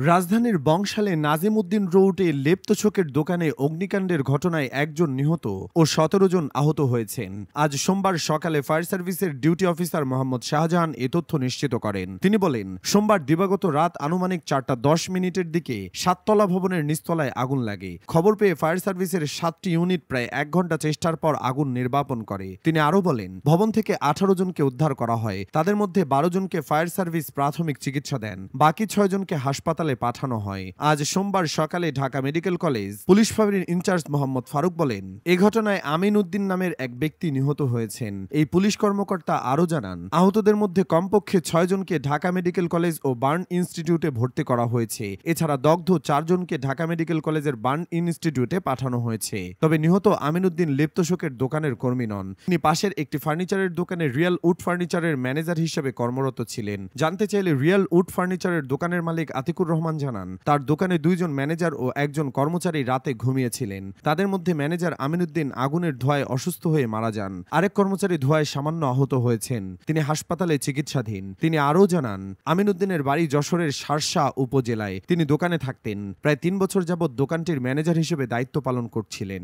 রাজধানীর বংশালে নাজিমউদ্দিন রোডে লেপ্তচোখের দোকানে অগ্নিকাণ্ডের ঘটনায় একজন নিহত ও ১৭ জন আহত হয়েছেন। আজ সোমবার সকালে ফায়ার সার্ভিসের ডিউটি অফিসার মোহাম্মদ শাহজাহান এ তথ্য নিশ্চিত করেন। তিনি বলেন, সোমবার দিবাগত রাত আনুমানিক ৪টা ১০ মিনিটের দিকে ৭তলা ভবনের নিচতলায় আগুন লাগে। খবর পেয়ে ফায়ার সার্ভিসের ৭টি ইউনিট প্রায় ১ ঘণ্টা চেষ্টার পর আগুন নির্বাপন করে। তিনি আরও বলেন, ভবন থেকে ১৮ জনকে উদ্ধার করা হয়। তাদের মধ্যে ১২ জনকে ফায়ার সার্ভিস প্রাথমিক চিকিৎসা দেন, বাকি ৬ জনকে হাসপাতালে পাঠানো হয়। আজ সোমবার সকালে ঢাকা মেডিকেল কলেজ পুলিশ ফাঁড়ির ইনচার্জ মোহাম্মদ ফারুক বলেন, এ ঘটনায় আমিন উদ্দিন নামের এক ব্যক্তি নিহত হয়েছেন। এই পুলিশ কর্মকর্তা আরও জানান, আহতদের মধ্যে কমপক্ষে ৬ জনকে ঢাকা মেডিকেল কলেজ ও বার্ন ইনস্টিটিউটে ভর্তি করা হয়েছে। এছাড়া দগ্ধ ৪ জনকে ঢাকা মেডিকেল কলেজের বার্ন ইনস্টিটিউটে পাঠানো হয়েছে। তবে নিহত আমিন উদ্দিন লেপ্তশোকের দোকানের কর্মী নন। তিনি পাশের একটি ফার্নিচারের দোকানে রিয়েল উড ফার্নিচারের ম্যানেজার হিসেবে কর্মরত ছিলেন। জানতে চাইলে রিয়েল উড ফার্নিচারের দোকানের মালিক আতিকুর রহমান জানান, তার দোকানে ২ জন ম্যানেজার ও একজন কর্মচারী রাতে ঘুমিয়েছিলেন। তাদের মধ্যে ম্যানেজার আমিন উদ্দিন আগুনের ধোঁয়ায় অসুস্থ হয়ে মারা যান। আরেক কর্মচারী ধোঁয়ায় সামান্য আহত হয়েছেন। তিনি হাসপাতালে চিকিৎসাধীন। তিনি আরও জানান, আমিন উদ্দিনের বাড়ি যশোরের শার্শা উপজেলায়। তিনি দোকানে থাকতেন। প্রায় ৩ বছর যাবৎ দোকানটির ম্যানেজার হিসেবে দায়িত্ব পালন করছিলেন।